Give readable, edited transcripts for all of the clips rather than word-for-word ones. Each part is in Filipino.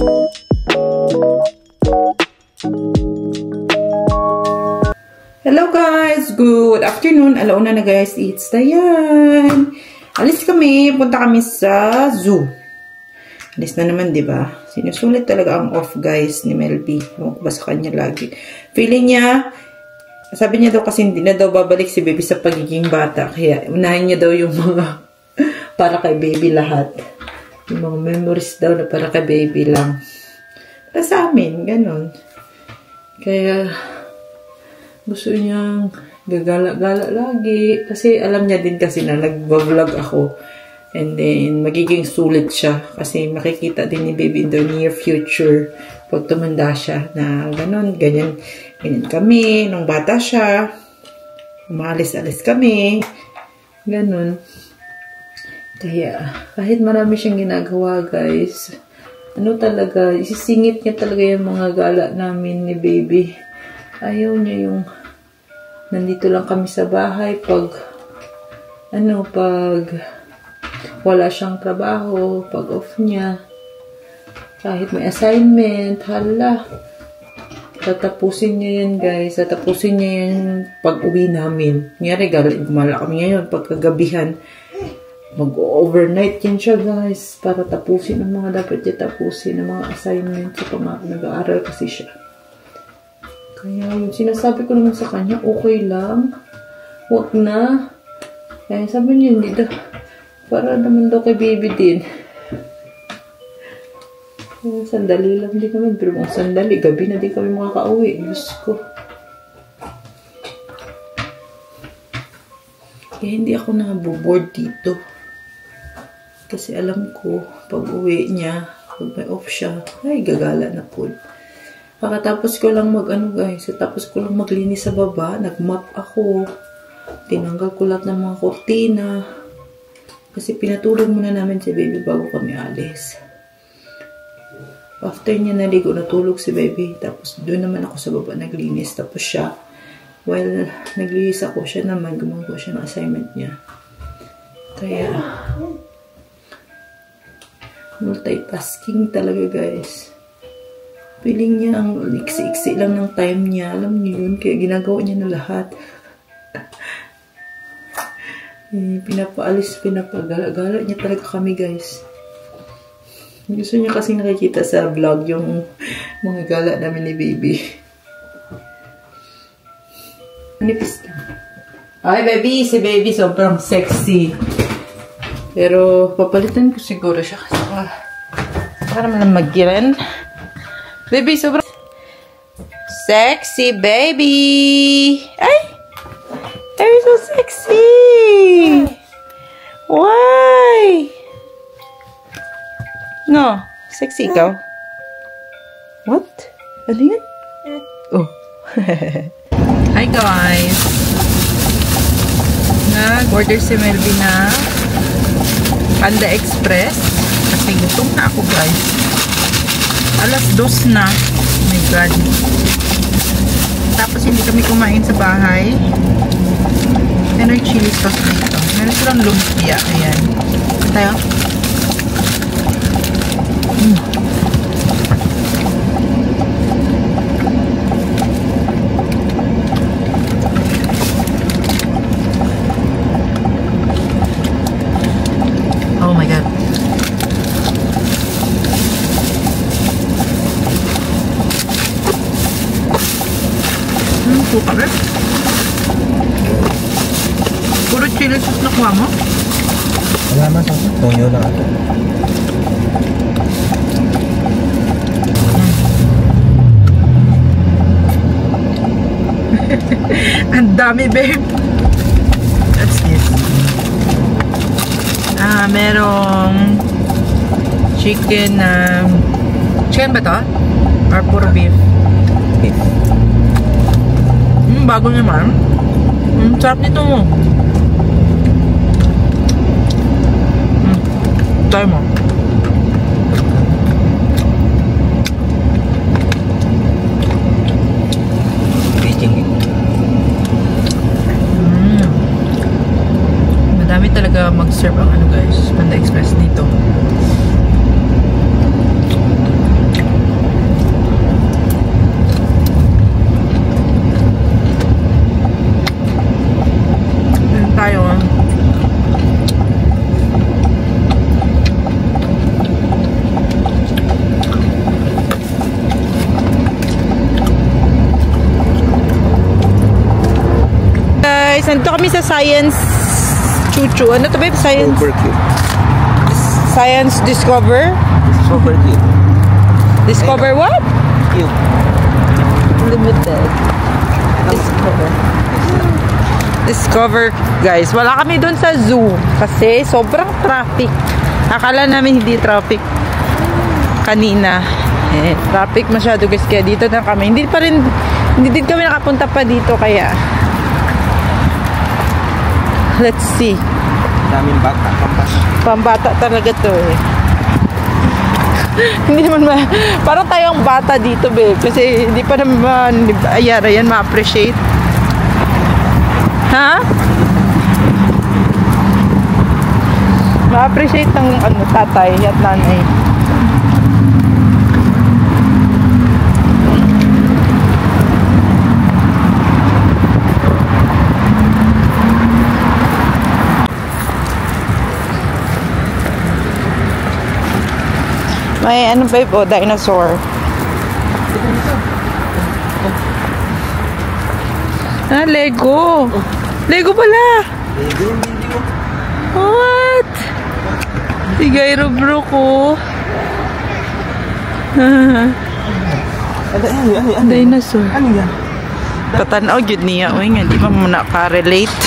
Hello guys! Good afternoon! Alauna na guys, it's Dayan! Alis kami, punta kami sa zoo. Alis na naman, diba? Sinusulit talaga ang off guys ni Melby. Huwag ba sa kanya lagi. Feeling niya, sabi niya daw kasi hindi na daw babalik si baby sa pagiging bata. Kaya unahin niya daw yung mga para kay baby lahat. Yung mga memories daw na para kay baby lang. Para sa amin, ganun. Kaya gusto niyang gagala-gala lagi. Kasi alam niya din kasi na nag-vlog ako. And then, magiging sulit siya. Kasi makikita din ni baby in the near future. Pag tumanda siya na ganun, ganyan kami. Nung bata siya, umalis-alis kami. Ganun. Kaya, kahit marami siyang ginagawa, guys, ano talaga, isisingit niya talaga yung mga gala namin ni baby. Ayaw niya yung nandito lang kami sa bahay pag wala siyang trabaho, pag off niya. Kahit may assignment, hala. Tatapusin niya yan, guys. Tatapusin niya yan pag uwi namin. Ngayon, gumala kami ngayon pagkagabihan. Mag-overnight yan siya, guys. Para tapusin ang mga dapat niya tapusin, ang mga assignment. So, nag-aaral kasi siya. Kaya yung sinasabi ko naman sa kanya, okay lang. Huwag na. Kaya sabi niya, hindi daw. Para naman daw kay baby din. Sandali lang din naman. Pero kung sandali, gabi na din kami makaka-uwi. Diyos ko. Kaya hindi ako naboboard dito. Kasi alam ko, pag uwi niya, pag may off siya, ay gagala na po. Pagkatapos ko lang tapos ko lang maglinis sa baba, nag-mop ako, tinanggal ko lahat ng mga kortina, kasi pinatulog muna namin si baby bago kami alis. After niya naligo, natulog si baby, tapos doon naman ako sa baba naglinis, tapos siya, while naglinis ako, siya naman, gumagawa siya ng assignment niya. Kaya, multitasking talaga guys. Feeling niya ang iksi-iksi lang ng time niya. Alam niyo yun. Kaya ginagawa niya na lahat. Pinapaalis, pinapagala-gala niya talaga kami, guys. Gusto niya kasi nakikita sa vlog yung mga gala namin ni baby. Manipis lang. Ay, baby! Si baby sobrang sexy. Pero, papalitan ko siguro siya kasi para naman mag-giran. Baby, sobrang sexy, baby! Ay! You're so sexy! Why? No. Sexy ikaw? What? Ano yun? Oh. Hi, guys! Nag-order si Melby na Panda Express. Kasi gutom na ako, guys. Alas 2 na. Oh my God. Tapos hindi kami kumain sa bahay. Meron chili sauce dito. Meron silang lumpia. Ayan. Tayo. Oh my God. Suka rin. Puro chili sauce na kuha mo? Wala man sa tonyo lang ito. Ang dami, babe. That's this. Merong chicken. Chicken ba to? Or puro beef? Beef. Bago naman. Sarap nito mo. Try mo. Madami talaga mag-serve ang ano guys, Panda Express dito. kami sa Science Chuchu. Ano to ba? Science? Super cute. Science Discover? Super cute. Discover what? Cute. Limited. Discover, guys. Wala kami doon sa zoo kasi sobrang traffic. Akala namin hindi traffic kanina. Traffic masyado guys, kaya dito na kami. Hindi din kami nakapunta pa dito kaya. Let's see. Daming bata, Pambata talaga to eh. Hindi naman parang tayong bata dito babe kasi hindi pa naman ayara yan ma-appreciate. Ha? Ma-appreciate ng tatay at nanay. May ano ba po? Dinosaur. Lego. Lego pala. Lego. What? Tigay bro ko. Dinosaur. Ano yan? Katanaw gyud niya. Uy nga, di ba mo na-relate?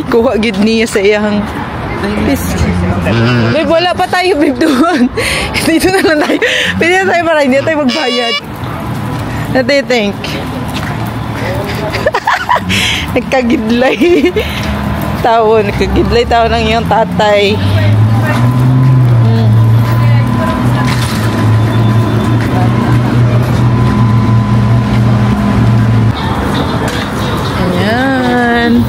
Kuha gyud niya sa iyang babe, wala pa tayo babe doon. Dito na lang tayo. Pwede na tayo para hindi tayo magbayad. What do you think? Nagkagidlay tao. Nagkagidlay tao ng iyong tatay. Ayan.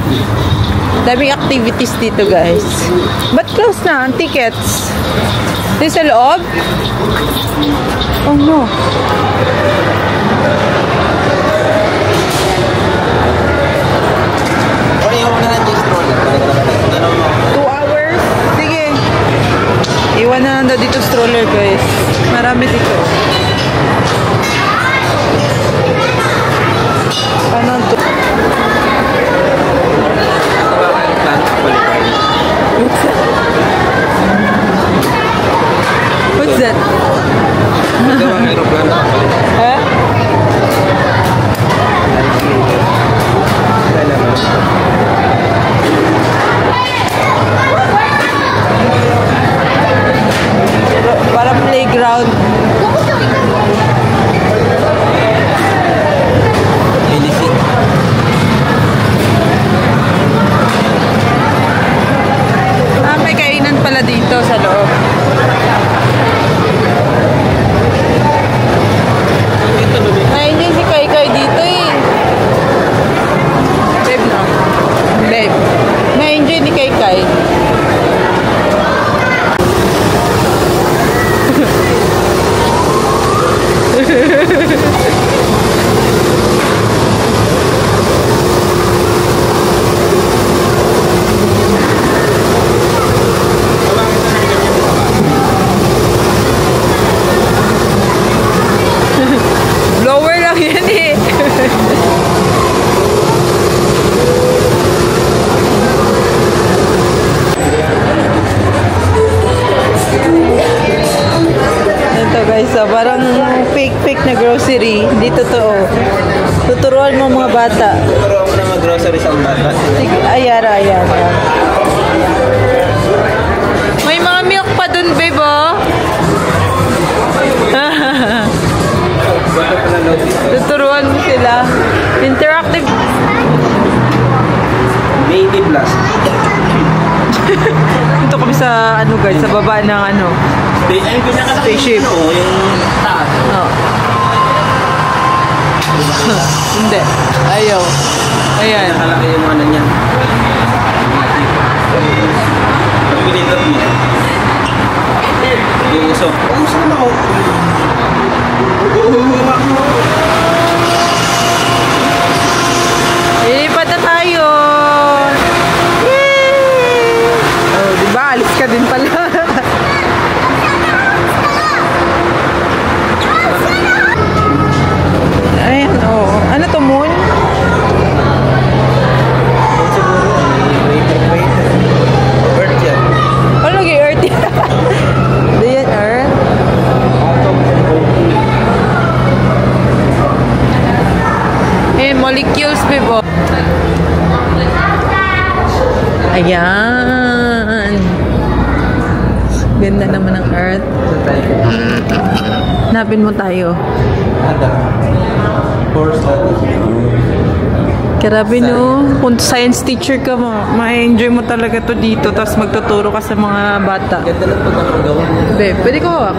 Daming activities dito guys. But close na ang tickets. Dito sa loob? Oh no. Iwan mo na lang yung stroller. 2 hours? Sige. Iwan na lang daw dito stroller guys. Marami dito. Ano to? What's that? Ito ang aeroplano. Ha? Para playground. Elephant. May kainan pala dito sa loob. Hindi si Kai dito eh. Babe no? Babe. Na-enjoy ni Kai. Blower lang yan eh. Ito guys, parang fake na grocery. Hindi totoo. Tuturuan mo mga bata. Tuturuan mo na mag-grocery sa bata. Sige, ayara. May mga milk pa dun, babe, oh. Tuturuan mo sila. Interactive. Baby blast. Dito kami sa, guys, sa baba ng, spaceship. Yung taas. Oh. Hindi. Ayaw. Ayan. Nakalaki yung ano niya. Pag-bilitot niya. Yung uso. Ang uso na ako. Ilipat na tayo. Yay! Oh, diba? Alis ka din pala. Ayan, oh. Ano to, moon? Ayan. Ganda naman ng earth. Hanapin mo tayo. Grabe no, kung science teacher ka mo, ma-enjoy mo talaga to dito, tapos magtuturo ka sa mga bata. Ganda lang pagkakagawa mo. Be, pwede ko hawak.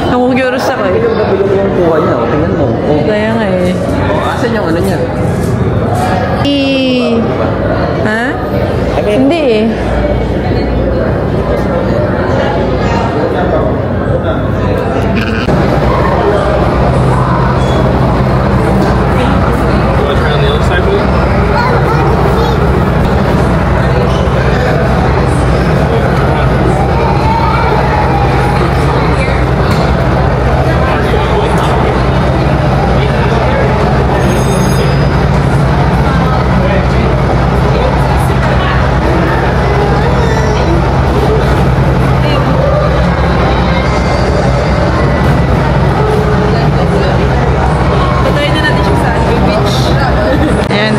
Nakukuryos ako eh. Yung gabi yung kuha niya, tingnan mo. Oh. Kaya nga eh. Asan yung ano niya? Ha? Hindi eh.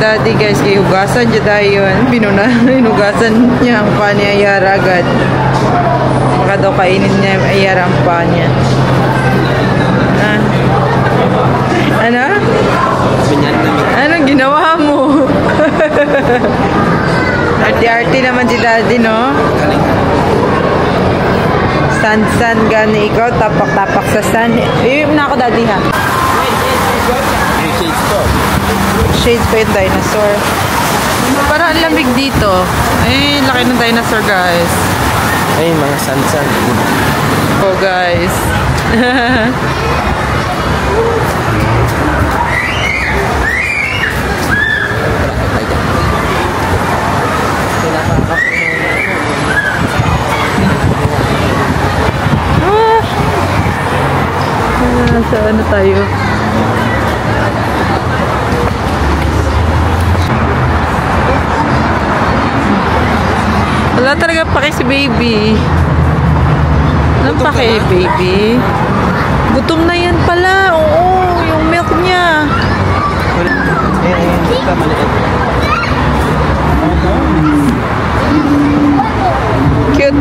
Daddy guys, kay hugasan dyan tayo yun. Hinugasan niya ang pa niya Ayara agad. Baka daw kainin niya Ayara ang pa niya. Ano? Anong ginawa mo? Arte-arte naman si Daddy, no? Sand gani ikaw, tapak-tapak sa sand. Iwip na ako, Daddy, ha? Shades pa yung dinosaur. Parang ang lamig dito. Eh, laki ng dinosaur, guys. Ay, mga sand. Oh, guys. Saan na tayo? Wala talaga pake si baby. Anong pake, baby? Gutom na yan pala. Oo, yung milk niya. Cute.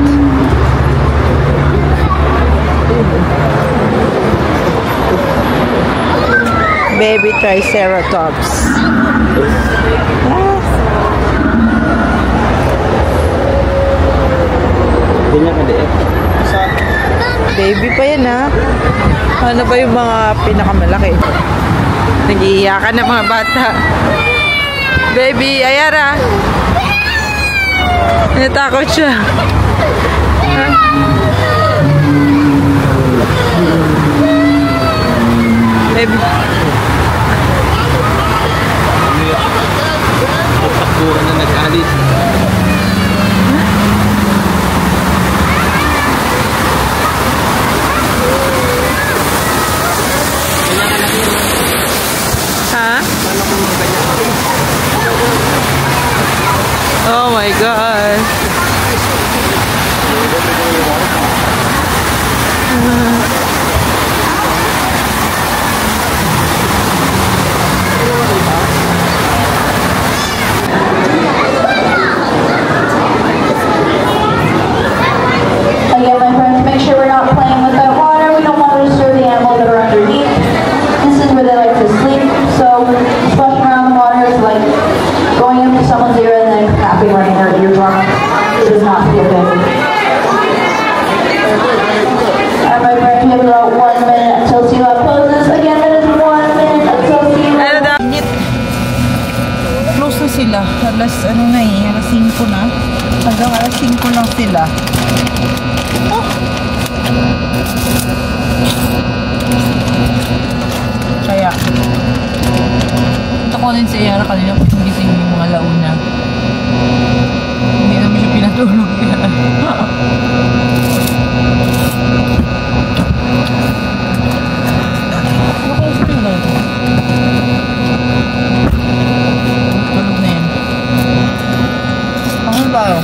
Baby Triceratops. Baby pa yan, ha? Ano ba yung mga pinakamalaki? Nag-iiyakan ng mga bata. Baby, Ayara. Natakot siya. Baby. Takburan na nag-alit. Oh my God. Again, my friends, make sure we're not playing with that water. We don't want to disturb the animals that are underneath. This is where they like to sleep. So splashing around the water is like going up to someone's ear and then tapping right in their eardrum. It does not feel good. And my friends, we have about 1 minute until Sila closes. Again, that is 1 minute until Sila. Close na sila. Alas, ano na eh, alas 5 na. Hanggang alas 5 lang sila. Oh. Kaya, ito ko din sa Ayara kanina kung hindi sa yung mga launa. Hindi naman siya pinatulog yan. Tulog na yan. Ano tayo?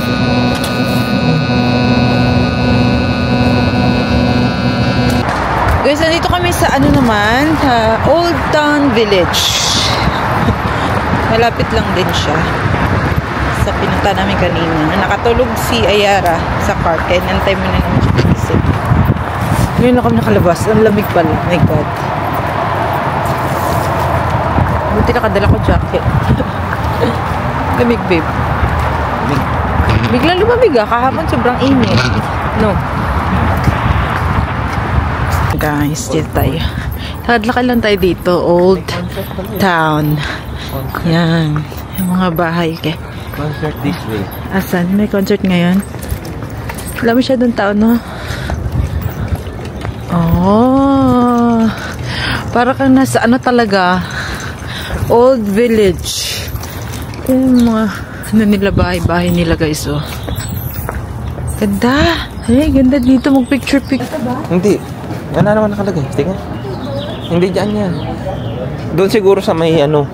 Guys, nandito kami sa ano naman, Old Town Village. Malapit lang din siya sa pinunta namin kanina. Nakatulog si Ayara sa car. Kaya nantay mo na naman siya isip. Ngayon na kami nakalabas. Ang lamig pala. My God. Buti nakadala ko jacket. Lamig, babe. Biglang lumamig kahapon sobrang init. No. Guys, dito tayo. Lakad lang tayo dito. Old Town. Yan. Yung mga bahay. Okay. Concert this way. Asan? May concert ngayon? Wala masyadong tao, no? Oh. Para kang nasa ano talaga? Old village. Yung mga ano nila bahay nila guys, oh. Ganda. Hey, ganda dito. Mag-picture. Hindi. Wala naman nakalagay. Tingnan. Hindi dyan yan. Doon siguro sa may ano.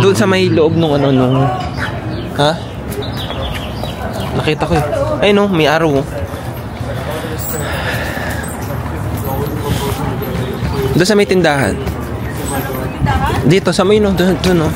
Doon sa may loob nung ano nung. Ha? Nakita ko eh. Ay no, may araw. Doon sa may tindahan. Dito sa may no, doon no.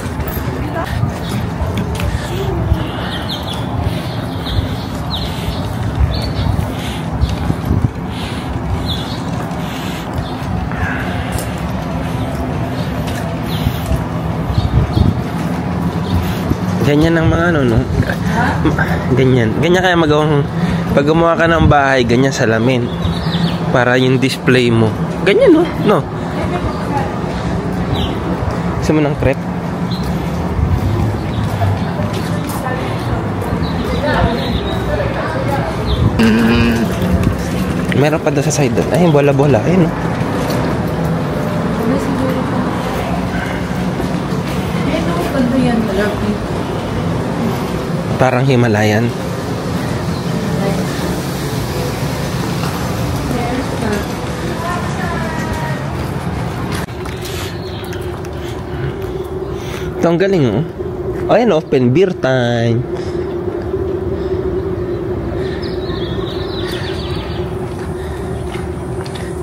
Ganyan ang mga ano, no? Ganyan. Ganyan kaya magawang pag gumawa ka ng bahay, ganyan salamin. Para yung display mo. Ganyan, no? No? Gusto mo ng crepe? Meron pa doon sa side doon. Ay, bola-bola. Ayun, no? Parang Himalayan. Ito ang galing, oh. Oh, yan, open beer time.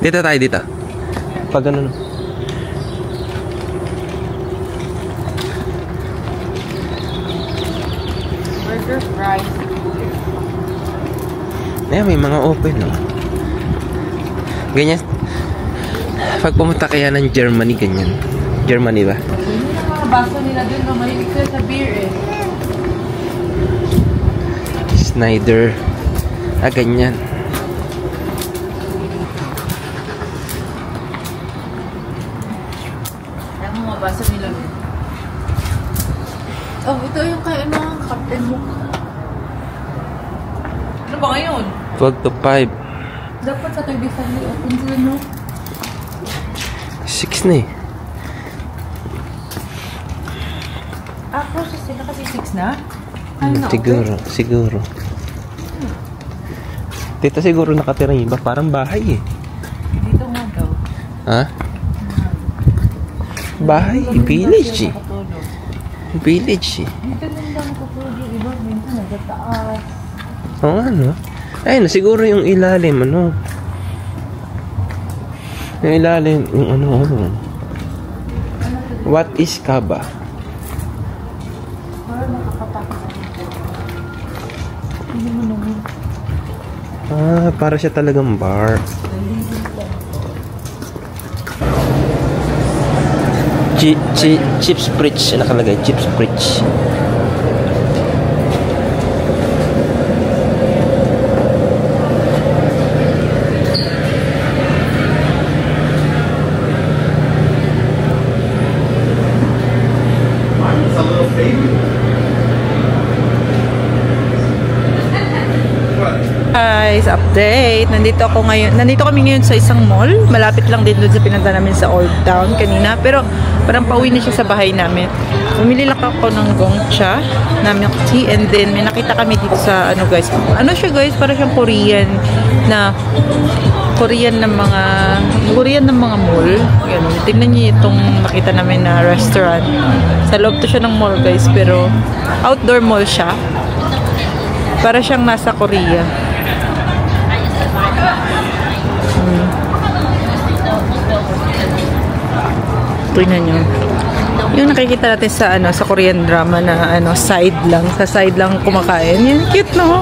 Dito tayo, dito. Pag ano, no. Burger, fries. Ayan, may mga open, no. Ganyan. Pag pumunta kaya ng Germany, ganyan. Germany ba? Yung mga baso nila dun, no? Mahilig sila sa beer, eh. Snyder. Ah, ganyan. Yung mga baso nila dun. Oh, ito yung kaya mga kapten mo. Ano ba ngayon? 12 to 5. Dapat sa 35 open sila, no? 6 na eh. Ah, process sila kasi 6 na? Ay, na Siguro, siguro. Dito siguro nakatira yung iba. Parang bahay eh. Dito nga daw. Ha? Bahay, village eh. Village eh. Dito lang daw nakatulog yung iba. Minsan nagataas. Oo, ano? Ayun, siguro yung ilalim, ano? Yung ilalim, yung ano. What is Kaba? Parang nakakatakot. Hindi mo naman. Ah, para siya talagang bar. Chips Pritch, nakalagay, Chips Pritch. Guys, update. Nandito kami ngayon sa isang mall. Malapit lang din doon sa pinunta namin sa Old Town kanina. Pero parang pauwi na siya sa bahay namin. Bumili lang ako ng Gongcha na milk tea. And then may nakita kami dito sa ano guys. Ano siya guys? Parang siyang Korean ng mga mall. Ganun. Tingnan niyo itong nakita namin na restaurant. Sa loob to siya ng mall guys. Pero outdoor mall siya. Para siyang nasa Korea. Tingnan nyo. Yung nakikita natin sa sa Korean drama na side lang, sa side lang kumakain. Yan, cute no.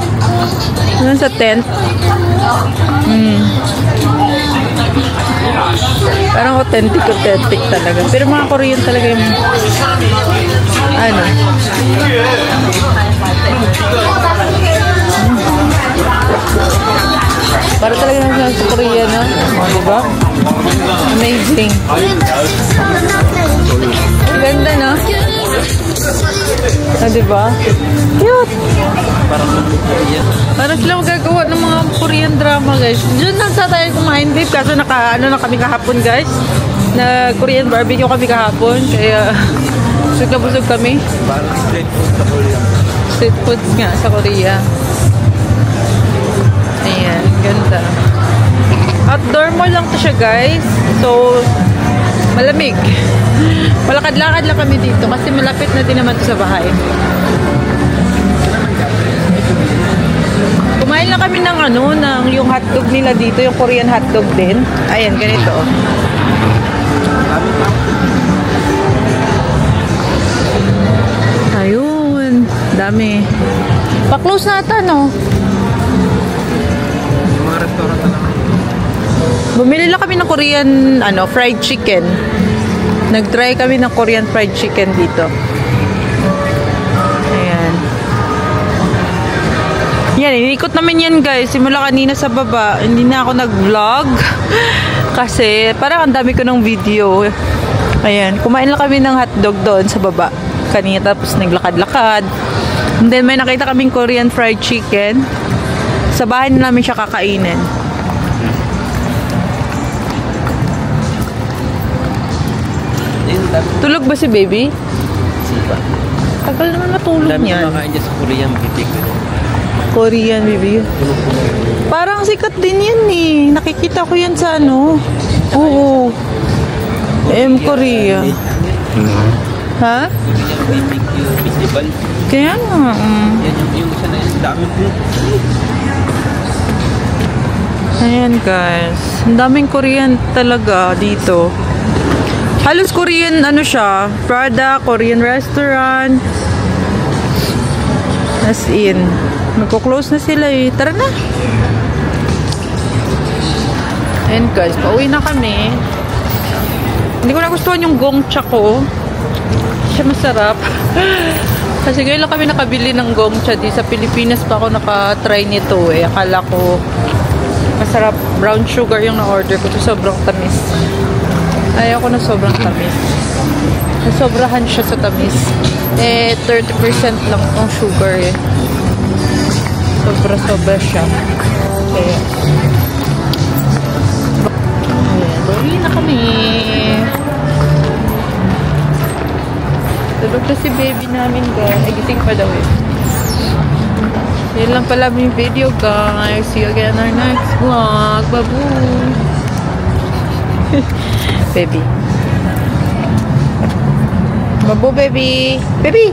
Yan sa tent. Parang authentic talaga. Pero mga Korean talaga yung para talaga yung sa Korea, no? Diba? Amazing. Ganda, no? Diba? Cute! Parang sila magagawa ng mga Korean drama, guys. Diyan lang sa tayo kumain, babe. Kaso na kami kahapon, guys. Na Korean barbecue kami kahapon. Kaya, busog na busog kami. Parang street food sa Korea. Street foods nga sa Korea. Ayan, ganda. Outdoor mall lang to siya, guys. So, malamig. Malakad-lakad lang kami dito kasi malapit na din naman to sa bahay. Kumain lang kami ng yung hotdog nila dito, yung Korean hotdog din. Ayan, ganito. Ayun, dami. Pa-close na ata, no? Mga restaurant na naman. Bumili lang kami ng Korean, fried chicken. Nag-try kami ng Korean fried chicken dito. Ayan. Yan, inikot namin yan, guys. Simula kanina sa baba. Hindi na ako nag-vlog. Kasi, parang ang dami ko ng video. Ayan. Kumain lang kami ng hotdog doon sa baba. Kanina, tapos naglakad-lakad. And then, may nakita kaming Korean fried chicken. Sa bahay na namin siya kakainin. Tulog ba si baby? Sipa. Tagal naman matulog Dami niyan. na makain dyan sa Korean bibig. Korean baby. Parang sikat din yan eh. Nakikita ko yan sa Oo. Korea. Ha? Festival. Kaya nga. Yan yung isa na yung dami po. Ayan, guys. Ang daming Korean talaga dito. Halos Korean, siya, Prada, Korean restaurant. As in. Magko-close na sila eh. Tara na. Ayan, guys. Pauwi na kami. Hindi ko nagustuhan yung gongcha ko. Siya masarap. Kasi ngayon lang kami nakabili ng gongcha. Di sa Pilipinas pa ako nakatry nito eh. Akala ko masarap. Brown sugar yung na-order ko. Sobrang tamis. Ayaw ko na sobrang tamis. Sobrahan siya sa tamis. 30% lang ang sugar eh. Sobra-sobra siya. Kaya. Ayan. Bawin na kami. Tulog na si baby namin, guys. Ay, gising pa daw eh. Yan lang pala yung video, guys. See you again in our next vlog. Babu! Baby. Babu, baby. Baby!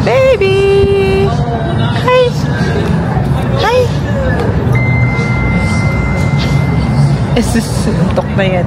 Baby! Hi! Hi! Suntok na yan.